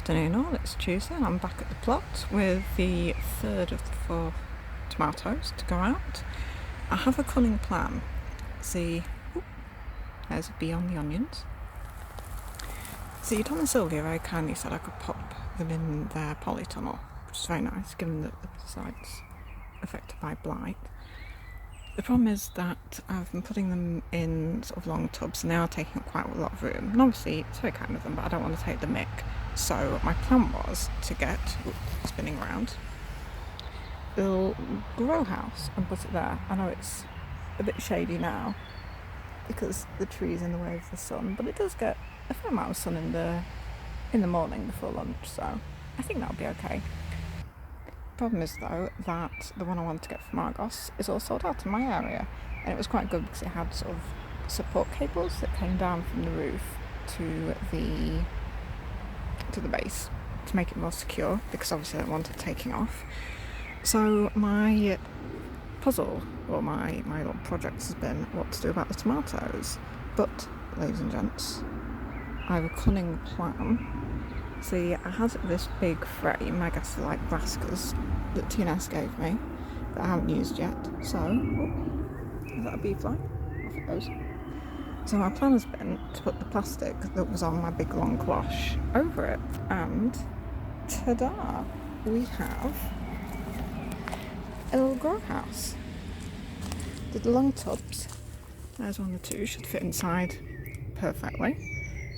Afternoon all, it's Tuesday and I'm back at the plot with the third of the 4 tomatoes to go out. I have a cunning plan. See, there's a bee on the onions. See, Tom and Sylvia very kindly said I could pop them in their polytunnel, which is very nice given that the site's affected by blight. The problem is that I've been putting them in sort of long tubs and they are taking up quite a lot of room. And obviously it's very kind of them, but I don't want to take the mick. So my plan was to get, spinning around, a little grow house and put it there. I know it's a bit shady now because the tree's in the way of the sun, but it does get a fair amount of sun in the morning before lunch, so I think that'll be okay. Problem is though that the one I wanted to get from Argos is all sold out in my area, and it was quite good because it had sort of support cables that came down from the roof to the base to make it more secure, because obviously I don't want it taking off. So my puzzle, or my little project has been what to do about the tomatoes. But, ladies and gents, I have a cunning plan. See, I had this big frame, I guess like baskets, that TNS gave me, that I haven't used yet. So, is that a bee fly? Off it goes. So my plan has been to put the plastic that was on my big long cloche over it, and ta-da! We have a little grow house. The long tubs, there's one or two, should fit inside perfectly.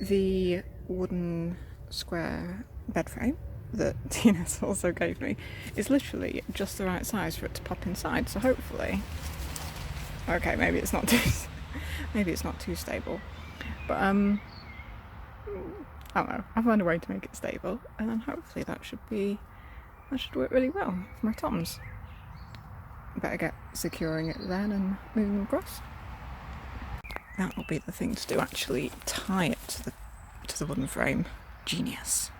The wooden square bed frame that TNS also gave me is literally just the right size for it to pop inside, so hopefully, okay, maybe it's not too stable, but I don't know, I'll find a way to make it stable, and then hopefully that should work really well for my toms. Better get securing it then and moving them across. That will be the thing to do, actually tie it to the wooden frame. Genius.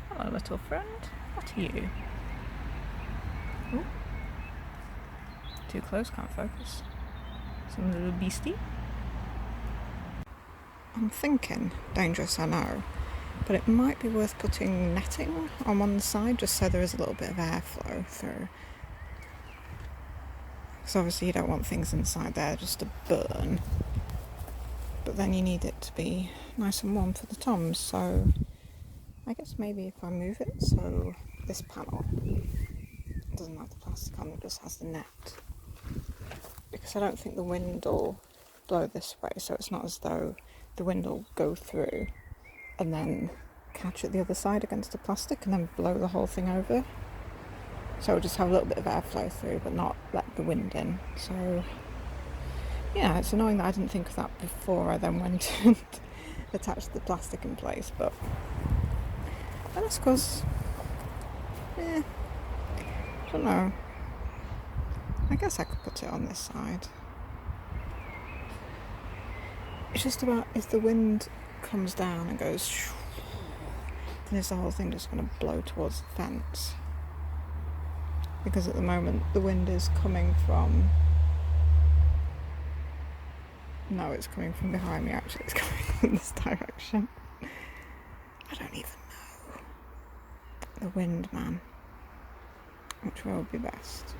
Hello little friend, what are you? Ooh. Too close, can't focus. Some little beastie. I'm thinking, dangerous I know, but it might be worth putting netting on one side just so there is a little bit of airflow through. Because obviously you don't want things inside there just to burn, but then you need it to be nice and warm for the toms, so I guess maybe if I move it so this panel doesn't have the plastic on, it just has the net, because I don't think the wind will blow this way, so it's not as though the wind will go through and then catch at the other side against the plastic and then blow the whole thing over. So we'll just have a little bit of airflow through but not let the wind in. So yeah, it's annoying that I didn't think of that before I then went and attached the plastic in place, but that's because, I don't know, I guess I could put it on this side. It's just about if the wind comes down and goes then is the whole thing just going to blow towards the fence? Because at the moment the wind is coming from... No, it's coming from behind me actually, it's coming from this direction. I don't even know. The wind, man. Which way would be best?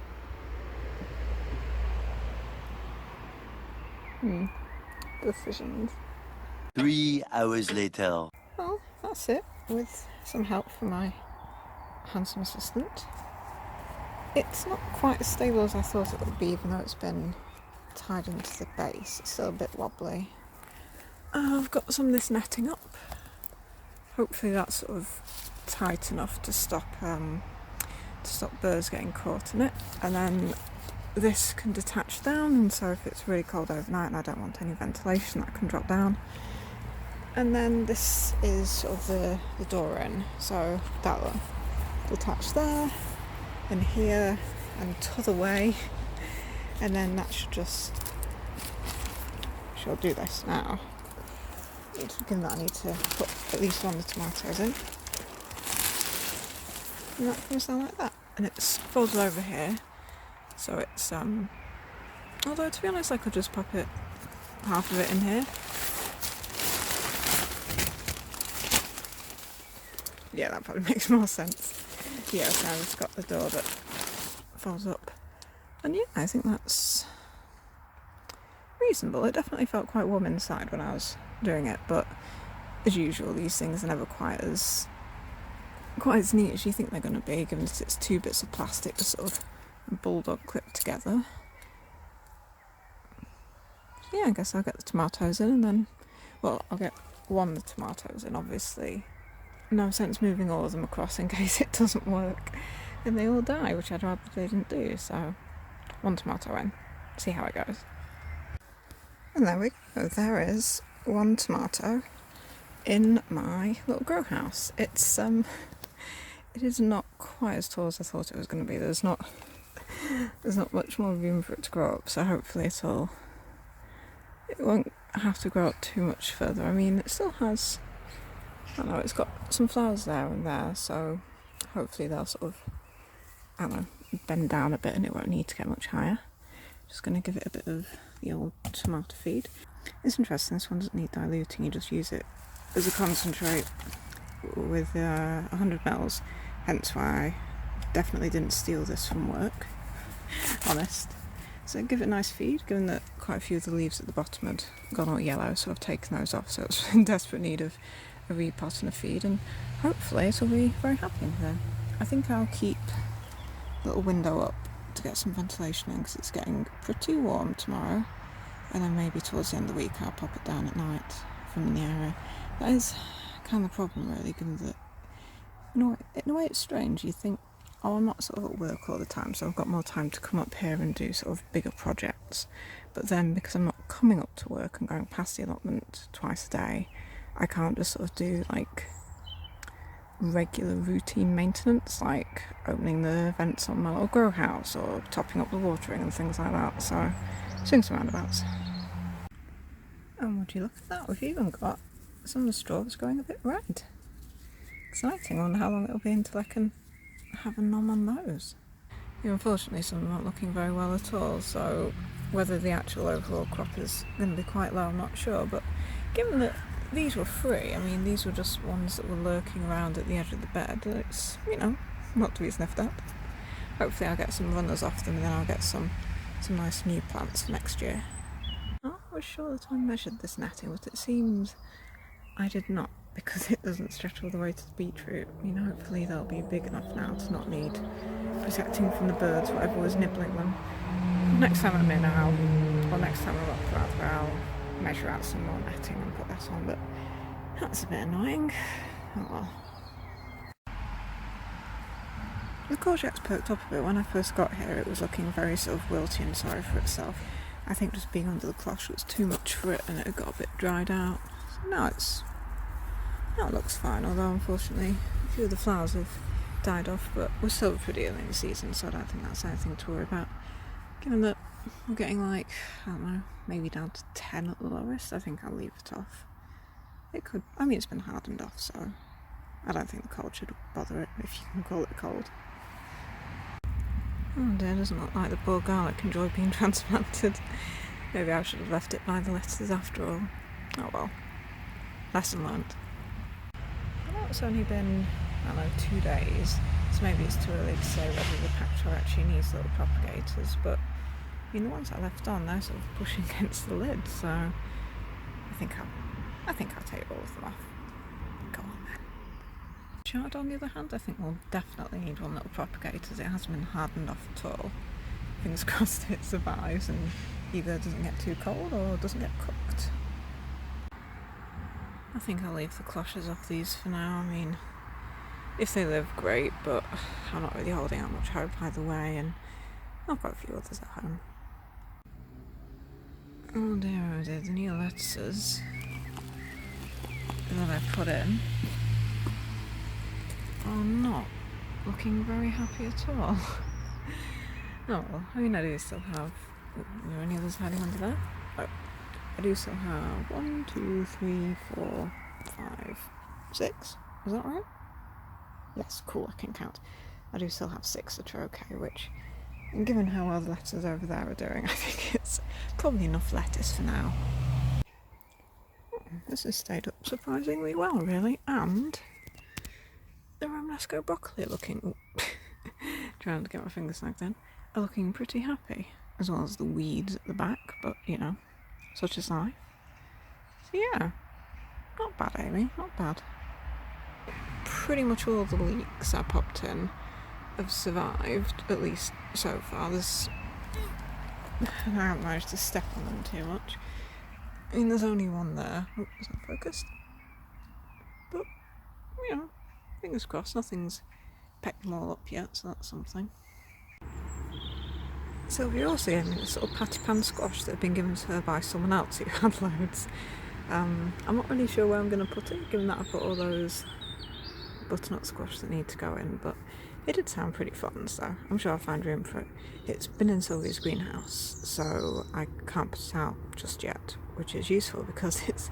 Decisions. 3 hours later. Well, that's it, with some help from my handsome assistant. It's not quite as stable as I thought it would be, even though it's been tied into the base. It's still a bit wobbly. I've got some of this netting up. Hopefully that's sort of tight enough to stop birds getting caught in it. And then this can detach down, and so if it's really cold overnight and I don't want any ventilation, that can drop down. And then this is sort of the door in, so that will detach there and here and t'other way, and then that should do this now. Given that I need to put at least one of the tomatoes in, and that comes down like that, and it's folded over here, so it's although to be honest I could just pop it, half of it in here. Yeah, that probably makes more sense. Yeah, so I've got the door that folds up. And yeah, I think that's reasonable. It definitely felt quite warm inside when I was doing it, but as usual, these things are never quite as neat as you think they're going to be, given that it's two bits of plastic to sort of bulldog clip together. So yeah, I guess I'll get the tomatoes in, and then, well, I'll get one of the tomatoes in, obviously. No sense moving all of them across in case it doesn't work and they all die, which I'd rather they didn't do. So one tomato in, see how it goes. And there we go, there is one tomato in my little grow house. It is not quite as tall as I thought it was going to be. There's not much more room for it to grow up, so hopefully it won't have to grow up too much further. I mean, it still has, I don't know, it's got some flowers there and there, so hopefully they'll sort of, I don't know, bend down a bit and it won't need to get much higher. Just going to give it a bit of the old tomato feed. It's interesting, this one doesn't need diluting, you just use it as a concentrate with 100 ml, hence why I definitely didn't steal this from work, honest. So give it a nice feed, given that quite a few of the leaves at the bottom had gone all yellow, so I've taken those off, so it's in desperate need of a repot and a feed, and hopefully it'll be very happy in there. I think I'll keep a little window up to get some ventilation in, because it's getting pretty warm tomorrow, and then maybe towards the end of the week I'll pop it down at night if I'm in the area. That is kind of the problem really, given that in a way it's strange. You think, oh, I'm not sort of at work all the time, so I've got more time to come up here and do sort of bigger projects, but then because I'm not coming up to work and going past the allotment twice a day, I can't just sort of do like regular routine maintenance, like opening the vents on my little grow house or topping up the watering and things like that. So swings and roundabouts. And would you look at that, we've even got some of the straws going a bit red. Exciting. I wonder how long it'll be until I can have a nom on those. Yeah, unfortunately some of them aren't looking very well at all, so whether the actual overall crop is going to be quite low I'm not sure, but given that these were free, I mean these were just ones that were lurking around at the edge of the bed, it's, you know, not to be sniffed at. Hopefully I'll get some runners off them and then I'll get some nice new plants for next year. I was sure that I measured this netting, but it seems I did not, because it doesn't stretch all the way to the beetroot. I mean, hopefully they'll be big enough now to not need protecting from the birds, whatever was nibbling them. Next time I'm in, next time I'm up rather, I'll measure out some more netting and put that on, but that's a bit annoying. Oh well. The courgettes perked up a bit when I first got here. It was looking very sort of wilty and sorry for itself. I think just being under the cloche was too much for it and it got a bit dried out. So now it looks fine, although unfortunately a few of the flowers have died off, but we're still pretty early in the season, so I don't think that's anything to worry about. Given that we're getting like, I don't know, maybe down to 10 at the lowest, I think I'll leave it off. It could, I mean it's been hardened off, so I don't think the cold should bother it, if you can call it cold. Oh dear, doesn't look like the poor garlic enjoyed being transplanted. Maybe I should have left it by the lettuces after all. Oh well, lesson learned. Well, it's only been, I don't know, 2 days, so maybe it's too early to say whether the patchwork actually needs little propagators, but I mean the ones I left on, they're sort of pushing against the lid, so I think I'll take all of them off. Go on then. Chard, on the other hand, I think will definitely need one little propagator, as it hasn't been hardened off at all. Fingers crossed it survives and either doesn't get too cold or doesn't get cooked. I think I'll leave the cloches off these for now. I mean, if they live, great, but I'm not really holding out much hope either way, and I've got a few others at home. Oh dear, the new lettuces that I've put in are not looking very happy at all. Oh well, I mean I do still have, are there any others hiding under there? Oh, I do still have 1, 2, 3, 4, 5, 6, is that right? Yes, cool, I can count. I do still have 6 that are okay, which, and given how well the lettuces over there are doing, I think it's probably enough lettuce for now. This has stayed up surprisingly well, really, and the Romanesco broccoli are looking... trying to get my fingers snagged in. Are looking pretty happy. As well as the weeds at the back, but you know, such is life. So yeah, not bad, Amy, not bad. Pretty much all the leeks I popped in have survived, at least so far. I haven't managed to step on them too much. I mean, there's only one there. Oh, is that focused? But, you know, fingers crossed, nothing's pecked them all up yet, so that's something. Sylvia also gave me this little patty pan squash that had been given to her by someone else who had loads. I'm not really sure where I'm going to put it, given that I've got all those butternut squash that need to go in, but it did sound pretty fun, so I'm sure I'll find room for it. It's been in Sylvia's greenhouse, so I can't put it out just yet, which is useful because it's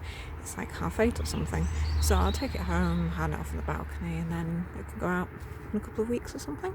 like 8:30 or something. So I'll take it home, hand it off on the balcony, and then it can go out in a couple of weeks or something.